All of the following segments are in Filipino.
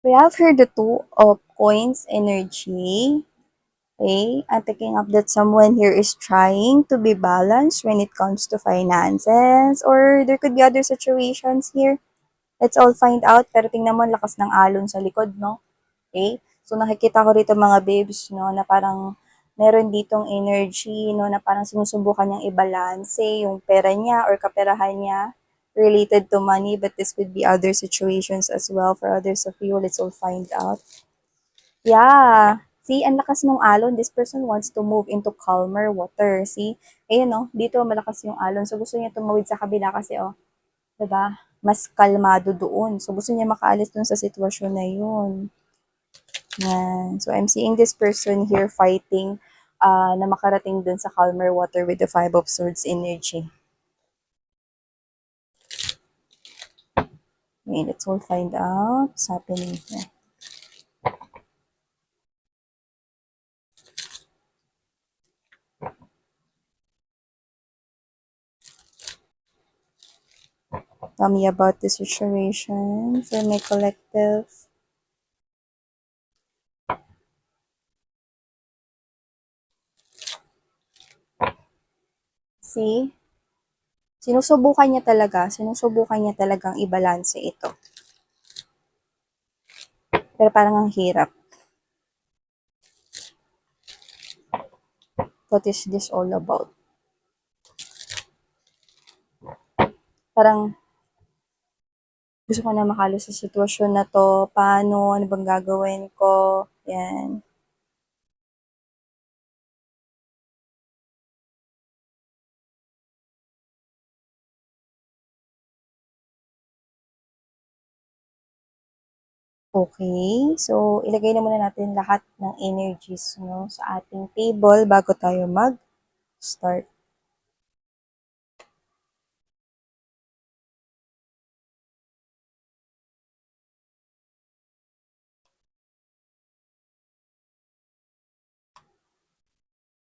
We have here the two of coins energy. Okay, I'm picking up that someone here is trying to be balanced when it comes to finances, or there could be other situations here. Let's all find out. Pero tingnan mo, ang lakas ng alon sa likod, no? Okay? So, nakikita ko rito mga babes, no, na parang meron ditong energy, no, na parang sinusubukan niyang i-balance yung pera niya or kaperahan niya related to money, but this could be other situations as well for others of you. Let's all find out. Yeah. See, ang lakas ng alon. This person wants to move into calmer water. See? Ayun, no? Dito, malakas yung alon. So, gusto niya tumawid sa kabila kasi, oh, diba? Mas kalmado doon. So, gusto niya makaalis dun sa sitwasyon na yun. Yan. So, I'm seeing this person here fighting na makarating dun sa calmer water with the Five of Swords energy. Okay, let's all find out what's happening here. Tell me about the situation for my collective. See? Sinusubukan niya talagang i-balanse ito. Pero parang ang hirap. What is this all about? Parang gusto ko na makalo sa sitwasyon na to. Paano? Ano bang gagawin ko? Yan. Okay. So, ilagay na muna natin lahat ng energies no, sa ating table bago tayo mag-start.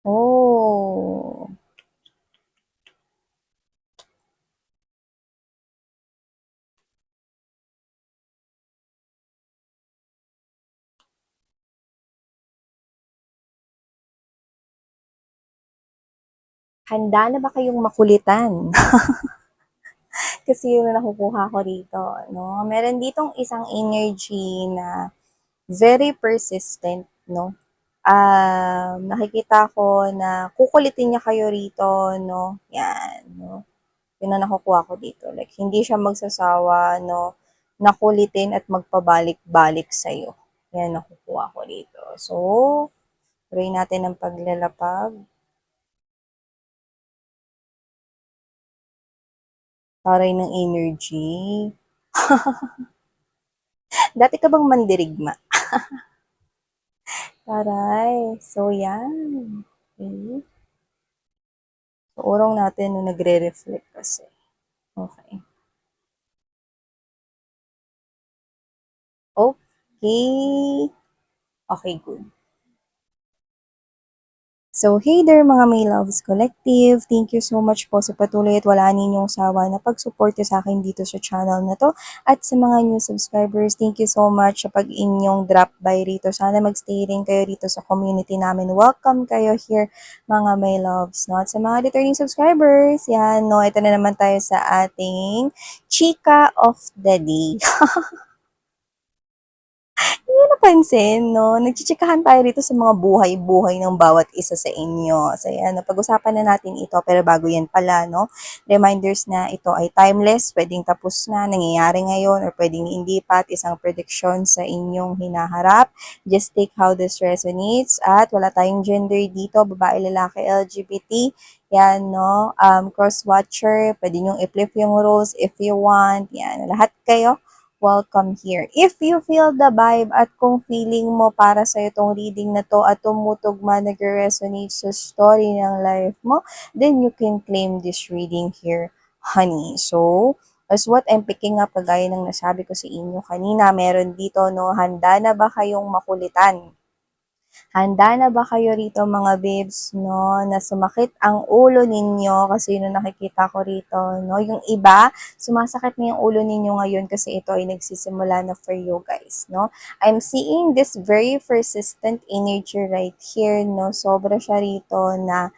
Oh. Handa na ba kayong makulitan? Kasi yun na nakukuha ko rito, no? Meron ditong isang energy na very persistent, no? Nakikita ko na kukulitin niya kayo rito, no? Yan, no? Yun na nakukuha ko dito. Like, hindi siya magsasawa, no? Nakulitin at magpabalik-balik sa'yo. Yan nakukuha ko dito. So, try natin ang paglalapag. Taray ng energy. Dati ka bang mandirigma? Taray. So, yan. Okay. So, urong natin no, nagre-reflect kasi. Okay. Okay. Okay, good. So, hey there mga May Loves Collective. Thank you so much po sa patuloy at wala ninyong sawa na pagsuporte sa akin dito sa channel na to. At sa mga new subscribers, thank you so much sa pag-inyong drop by rito. Sana magstay rin kayo rito sa community namin. Welcome kayo here mga May Loves. No? At sa mga returning subscribers, yan, no, ito na naman tayo sa ating Chika of the Day. Hindi napansin, no? Nagchichikahan tayo rito sa mga buhay-buhay ng bawat isa sa inyo. So, yan, pag-usapan na natin ito. Pero bago yan pala, no? Reminders na ito ay timeless, pwedeng tapos na, nangyayari ngayon, or pwedeng hindi pat, isang prediction sa inyong hinaharap. Just take how this resonates. At wala tayong gender dito, babae, lalaki, LGBT. Yan, no? Cross-watcher, pwede nyong i-flip yung rules if you want. Yan, lahat kayo welcome here. If you feel the vibe at kung feeling mo para sa itong reading na to at tumutugma, nag-resonate sa story ng life mo, then you can claim this reading here, honey. So, as what I'm picking up, kagaya ng nasabi ko sa inyo kanina, meron dito, no, handa na ba kayong makulitan? Handa na ba kayo rito mga babes, no, na sumakit ang ulo ninyo kasi yun ang nakikita ko rito, no? Yung iba, sumasakit na yung ulo ninyo ngayon kasi ito ay nagsisimula na for you guys, no? I'm seeing this very persistent energy right here, no? Sobra siya rito na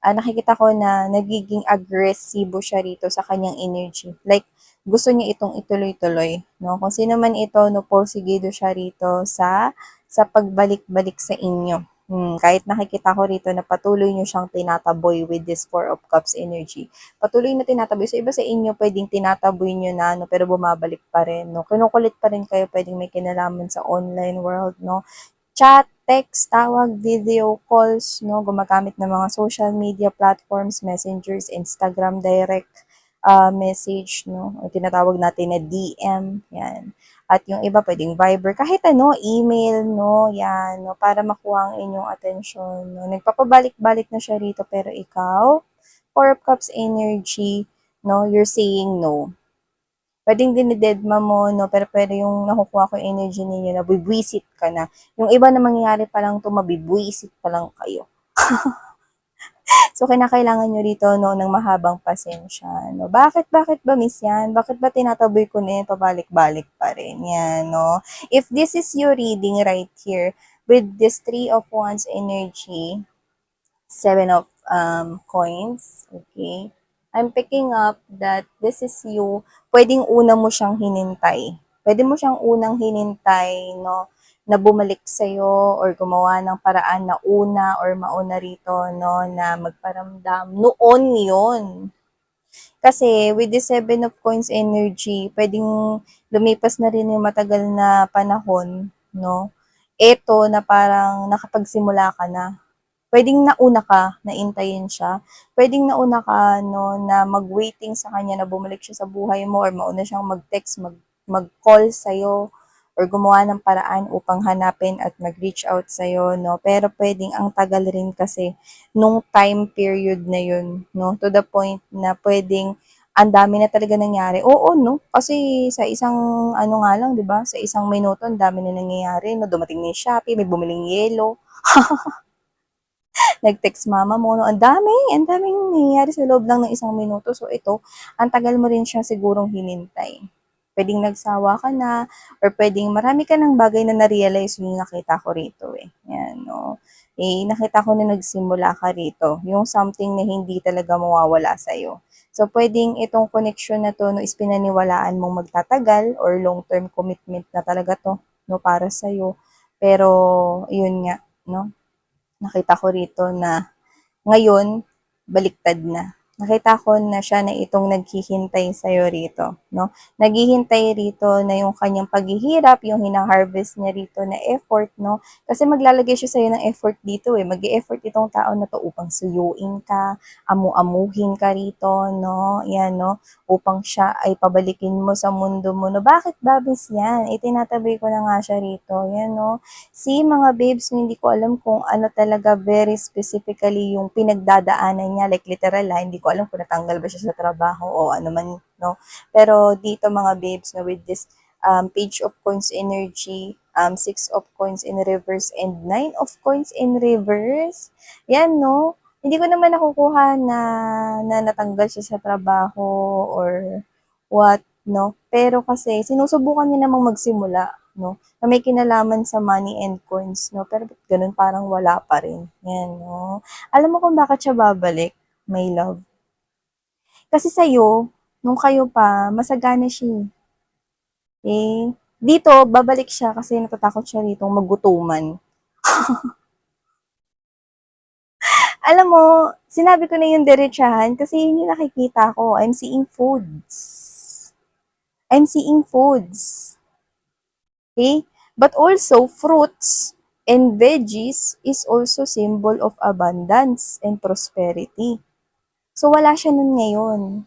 nakikita ko na nagiging agresibo siya rito sa kanyang energy. Like, gusto niya itong ituloy-tuloy, no? Kung sino man ito, no, porsigido siya rito sa pagbalik-balik sa inyo. Kahit nakikita ko rito na patuloy nyo siyang tinataboy with this Four of Cups energy. Patuloy na tinataboy. So, iba sa inyo, pwedeng tinataboy nyo na, no, pero bumabalik pa rin, no? Kinukulit pa rin kayo, pwedeng may kinalaman sa online world, no? Chat, text, tawag, video calls, no? Gumagamit ng mga social media platforms, messengers, Instagram direct message, no? O tinatawag natin na DM, yan. At yung iba pwedeng Viber, kahit ano, email, no? Yan, no? Para makuha ang inyong atensyon, no? Nagpapabalik-balik na siya rito, pero ikaw, Four of Cups energy, no? You're saying no. Pwedeng dinidedma mo, no? Pero pwede yung nakukuha ko energy ninyo na bibwisit ka na. Yung iba na mangyayari pa lang ito, mabibwisit pa lang kayo. So, kinakailangan nyo rito, no, ng mahabang pasensya, no. Bakit ba, miss yan? Bakit ba tinataboy ko na yan, pabalik-balik pa rin? Yan, no. If this is your reading right here, with this Three of Wands energy, Seven of Coins, okay, I'm picking up that this is you, pwedeng una mo siyang hinintay. Pwede mo siyang unang hinintay, no, na bumalik sa'yo or gumawa ng paraan na una or mauna rito, no, na magparamdam. Noon yon. Kasi with the Seven of Coins energy, pwedeng lumipas na rin yung matagal na panahon, no? Eto na parang nakapagsimula ka na. Pwedeng nauna ka na intayin siya. Pwedeng nauna ka, no, na mag-waiting sa kanya na bumalik siya sa buhay mo or mauna siyang mag-text, mag-call sa'yo or gumawa ng paraan upang hanapin at mag-reach out sa'yo, no? Pero pwedeng ang tagal rin kasi nung time period na yun, no? To the point na pwedeng ang dami na talaga nangyari. Oo, no? Kasi sa isang ano nga lang, 'di ba? Sa isang minuto, ang dami na nangyayari, no? Dumating na yung Shopee, may bumiling yelo, nag-text mama mo, no? Ang daming nangyayari sa loob lang ng isang minuto. So ito, ang tagal mo rin siya sigurong hinintay. Pwedeng nagsawa ka na, or pwedeng marami ka ng bagay na na-realize yung nakita ko rito eh. Yan, no? Eh, nakita ko na nagsimula ka rito. Yung something na hindi talaga mawawala sa'yo. So, pwedeng itong connection na to, no, is pinaniwalaan mong magtatagal or long-term commitment na talaga to, no, para sa'yo. Pero, yun nga, no? Nakita ko rito na ngayon, baliktad na. Nakita ko na siya na itong naghihintay sa'yo rito, no? Naghihintay rito na yung kanyang paghihirap, yung hina-harvest niya rito na effort, no? Kasi maglalagay siya sa'yo ng effort dito eh. Mag-e-effort itong tao na to upang suyuin ka, amu-amuhin ka rito, no? Yan, no? Upang siya ay pabalikin mo sa mundo mo, no? Bakit babis yan? Itinatabi ko na nga siya rito, yan, no? See, mga babes, hindi ko alam kung ano talaga very specifically yung pinagdadaanan niya. Like, literal hindi ko alam kung natanggal ba siya sa trabaho o ano man, no? Pero dito mga babes, no, with this Page of Coins energy, Six of Coins in reverse, and Nine of Coins in reverse. Yan, no? Hindi ko naman nakukuha na natanggal siya sa trabaho or what, no? Pero kasi sinusubukan niya namang magsimula, no? Na may kinalaman sa money and coins, no? Pero ba't ganun parang wala pa rin. Yan, no? Alam mo kung bakit siya babalik, my love? Kasi sa'yo, nung kayo pa, masagana siya. Eh, dito, babalik siya kasi natatakot siya rito magutuman. Alam mo, sinabi ko na yung diretsahan kasi yun yung nakikita ko. I'm seeing foods. I'm seeing foods. Okay? But also, fruits and veggies is also symbol of abundance and prosperity. So, wala siya nun ngayon.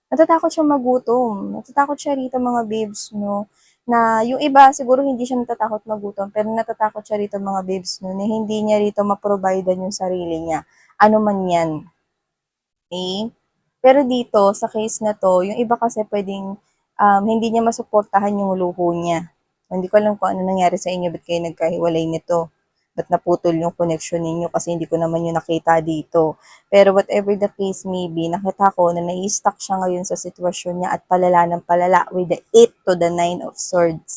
Natatakot siya magutom. Natatakot siya rito mga babes, no? Na yung iba, siguro hindi siya natatakot magutom, pero natatakot siya rito mga babes, no? Na hindi niya rito ma-provide yung sarili niya. Ano man yan. Okay? Pero dito, sa case na to, yung iba kasi pwedeng hindi niya masuportahan yung luho niya. Hindi ko alam kung ano nangyari sa inyo, ba't kayo nagkahiwalay nito? Ba't naputol yung connection ninyo kasi hindi ko naman yung nakita dito. Pero whatever the case may be, nakita ko na nai-stuck siya ngayon sa sitwasyon niya at palala ng palala with the 8 to the 9 of swords.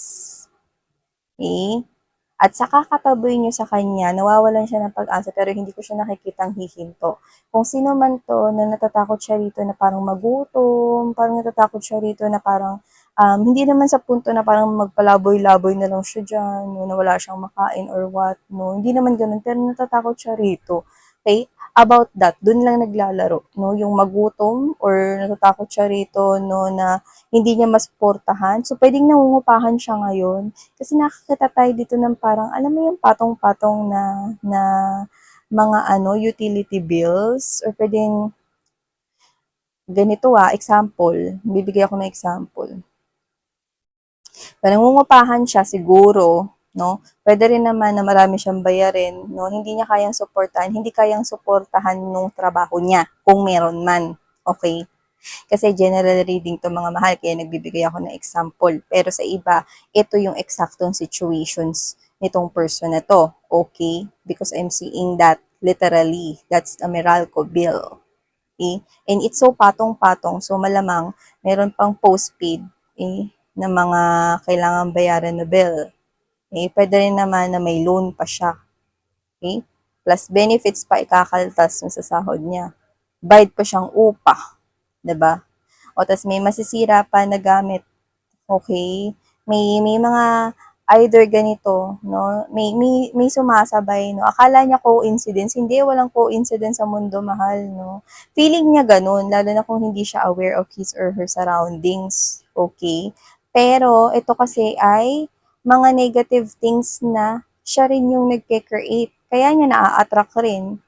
Okay? At sa kakataboy niyo sa kanya, nawawalan siya ng pag-asa pero hindi ko siya nakikitang hihinto. Kung sino man 'to na natatakot siya rito na parang magutom, parang natatakot siya rito na parang, hindi naman sa punto na parang magpalaboy-laboy na lang siya diyan, 'no, na wala siyang makain or what, 'no, hindi naman gano'n, pero natatakot siya rito, okey? About that, dun lang naglalaro, 'no, yung magutom or natatakot siya rito, 'no, na hindi niya masuportahan. So, puwedeng nangungupahan siya ngayon kasi nakakita tayo dito ng parang, alam mo yung patong-patong na na mga ano, utility bills or puwedeng ganito, example, bibigay ako ng example. Nangungupahan siya siguro, 'no, puwede rin naman na marami siyang bayarin, 'no, hindi niya kayang suportahan, hindi kayang suportahan nung trabaho niya, kung meron man, okey? Kasi general reading 'to mga mahal, kaya nagbibigay ako ng example. Pero sa iba, ito yung eksaktong situations nitong person na 'to, okay? Because I'm seeing that literally, that's a Meralco bill, okay? And it's so patong-patong, so malamang meron pang postpaid, na mga kailangang bayaran na bill. Puwede rin naman na may loan pa siya, okay? Plus benefits pa ikakaltas mo sa sahod niya. Bayad pa siyang upa, 'di ba? O tas may masisira pa na gamit, okay? May mga either ganito, 'no, may sumasabay, 'no. Akala niya coincidence, hindi, walang coincidence sa mundo, mahal, 'no. Feeling niya gano'n, lalo na kung hindi siya aware of his or her surroundings, okay? Pero ito kasi ay mga negative things na siya rin yung nagke-create, kaya niya naa-attract rin.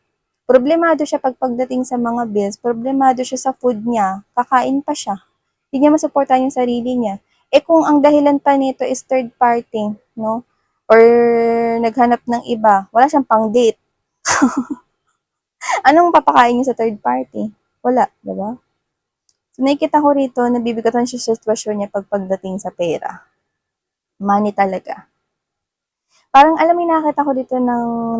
Problemado siya pagdating sa mga bills, problemado siya sa food niya, kakain pa siya. Hindi niya masuportahan yung sarili niya. Kung ang dahilan pa nito is third party, 'no, or naghanap ng iba, wala siyang pang-date. Anong papakain niya sa third party? Wala, 'di ba? So, nakikita ko rito, nabibigatan siya sa sitwasyon niya pagdating sa pera. Money talaga. Parang alam mo yung nakakita ko dito ng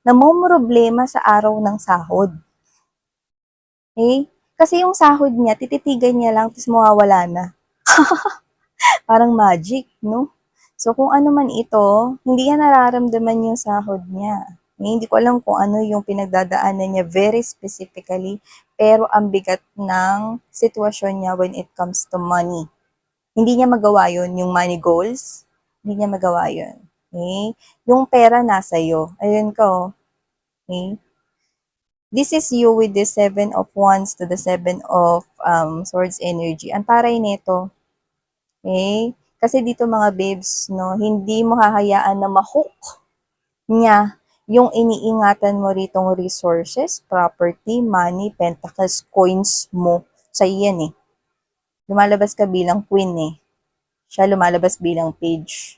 namomroblema sa araw ng sahod. Kasi yung sahod niya, tititigan niya lang tapos mawawala na. Parang magic, no? So, kung ano man ito, hindi niya nararamdaman yung sahod niya. Hindi ko alam kung ano yung pinagdadaanan niya very specifically, pero ang bigat ng sitwasyon niya when it comes to money. Hindi niya magawa yun, yung money goals, hindi niya magawa yun. Okay? Yung pera nasa iyo. Ayun ko. Okay? This is you with the 7 of Wands to the 7 of Swords energy. Ang taray nito, okay? Kasi dito mga babes, no, hindi mo hahayaan na ma-hook niya yung iniingatan mo ritong resources, property, money, pentacles, coins mo. Sa yan eh. Lumalabas ka bilang queen eh. Siya lumalabas bilang page.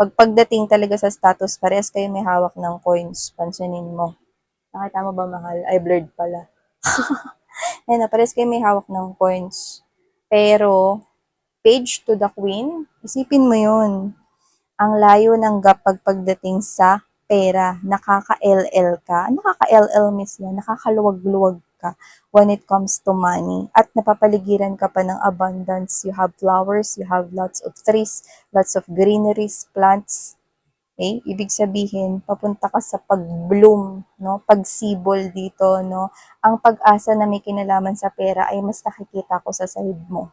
Pagdating talaga sa status, parehas kayo may hawak ng coins. Pansinin mo. Nakita mo ba, mahal? Ay, blurred pala. Ayan na, parehas kayo may hawak ng coins. Pero, page to the queen, isipin mo yun. Ang layo ng gap pagdating sa pera. Nakaka-LL ka. Nakaka-LL miss yan. Nakakaluwag-luwag ka when it comes to money. At napapaligiran ka pa ng abundance. You have flowers, you have lots of trees, lots of greeneries, plants. Okay? Ibig sabihin, papunta ka sa pag-bloom, no? Pagsibol dito, no? Ang pag-asa na may kinalaman sa pera ay mas nakikita ko sa sahid mo.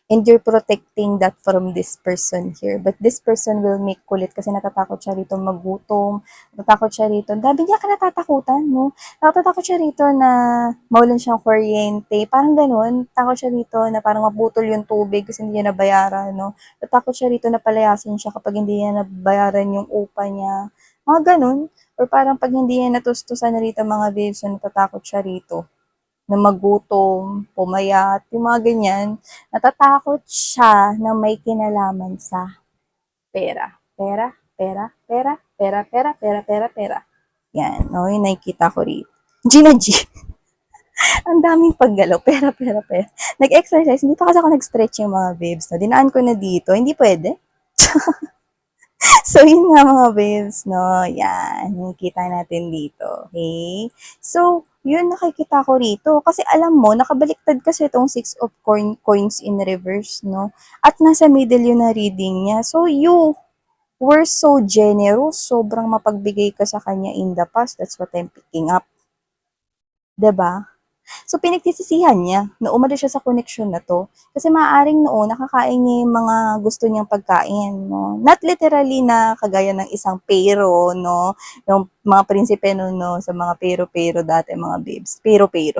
And you're protecting that from this person here. But this person will make kulit kasi natatakot siya rito magutom, natatakot siya rito. Dami niya ka natatakutan, no? Natatakot siya rito na mawalan siyang kuryente. Parang ganun. Takot siya rito na parang maputol yung tubig kasi hindi niya nabayaran, no? Natatakot siya rito na palayasin siya kapag hindi niya nabayaran yung upa niya. Mga ganun. Or parang pag hindi niya natustusan na rito mga babes, so natatakot siya rito na magutom, pumayat, yung mga ganyan, natatakot siya na may kinalaman sa pera. Pera, pera, pera, pera, pera, pera, pera, pera. Yan, no, yung nakikita ko rito. Gina G. Ang daming paggalaw, pera, pera, pera. Nag-exercise, hindi pa kasi ako nag-stretch yung mga babes. No? Dinaan ko na dito, hindi pwede. So, yun nga mga babes, no? Yan, nakikita natin dito. Okay? So, yun nakikita ko rito. Kasi alam mo, nakabaliktad kasi itong six of coins in reverse, no? At nasa middle yun na reading niya. So, you were so generous. Sobrang mapagbigay ka sa kanya in the past. That's what I'm picking up. 'Di ba? So, pinagsisisihan niya na umalis siya sa koneksyon na 'to. Kasi maaaring noon nakakain niya yung mga gusto niyang pagkain, 'no. Not literally na kagaya ng isang pero, 'no, yung mga prinsipe no'n 'no, sa mga pero-pero dati mga babes, pero-pero,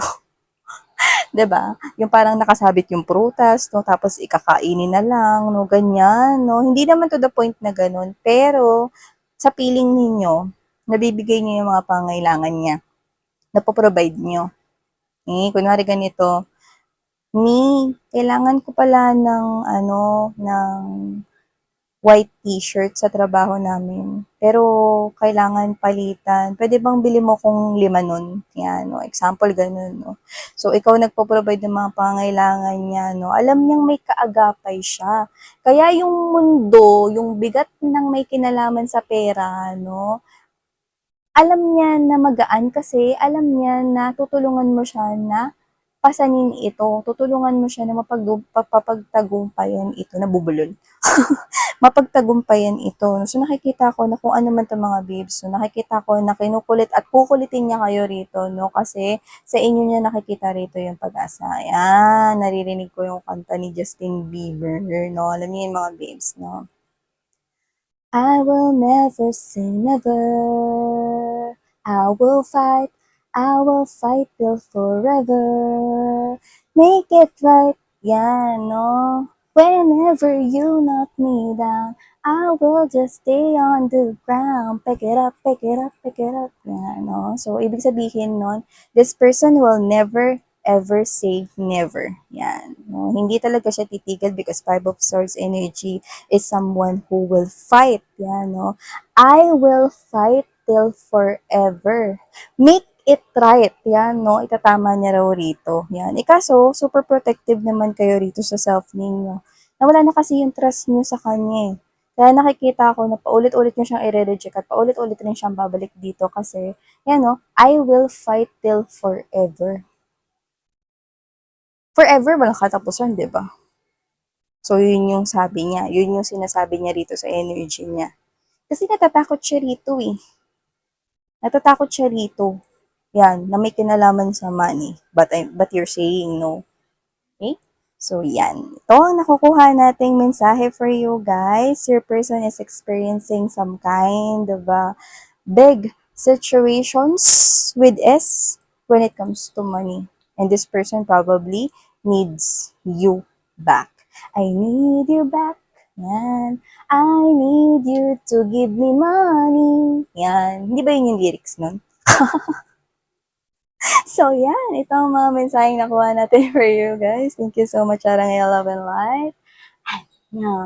'di ba? Yung parang nakasabit yung prutas 'no, tapos ikakainin na lang 'no, ganyan 'no. Hindi naman to the point na gano'n, pero sa piling ninyo, nabibigay niyo yung mga pangangailangan niya, napo-provide niyo. Kunwari ganito, kailangan ko pala ng ano, ng white t-shirt sa trabaho namin. Pero kailangan palitan. Pwede bang bili mo kung 5 nun? Yan, no? Example, ganun, no? So, ikaw nagpo-provide ng mga pangangailangan niya, no? Alam niyang may kaagapay siya. Kaya yung mundo, yung bigat ng may kinalaman sa pera, no? Alam niya na magaan kasi alam niya na tutulungan mo siya na pasanin ito. Tutulungan mo siya na mapagtagumpayan ito. Nabubulol. Mapagtagumpayan ito. So, nakikita ko na kung ano man 'tong mga babes. So, nakikita ko na kinukulit at kukulitin niya kayo rito, no? Kasi sa inyo niya nakikita rito yung pag-asa. Ayan, naririnig ko yung kanta ni Justin Bieber, no? Alam niyo yung mga babes, no? I will never say never. I will fight till forever. Make it right, yan, no? Whenever you knock me down, I will just stay on the ground. Pick it up, pick it up, pick it up. Yan, no? So, ibig sabihin nun, this person will never ever say never. Yan. No? Hindi talaga siya titigil because Five of Swords energy is someone who will fight. Yan, no? I will fight till forever. Make it right. Yan, no? Itatama niya raw rito. Yan. Ikaso, super protective naman kayo rito sa self ninyo. Nawala na kasi yung trust niyo sa kanya eh. Kaya nakikita ko na paulit-ulit niyo siyang i-reject at paulit-ulit rin siyang babalik dito kasi, yan no, I will fight till forever. Forever, walang katapusan, di ba? So, yun yung sabi niya. Yun yung sinasabi niya rito sa energy niya. Kasi natatakot siya rito eh. Natatakot siya rito. Yan, na may kinalaman sa money. But you're saying no. Okay? So, yan. Ito ang nakukuha nating mensahe for you guys. Your person is experiencing some kind of big situations with S when it comes to money. And this person probably needs you back. I need you back. Yan. I need you to give me money. Yan. Hindi ba yun yung lyrics nun? So, yan. Ito ang mga mensaheng nakuha natin for you guys. Thank you so much, Arangel Love and Light. Yan.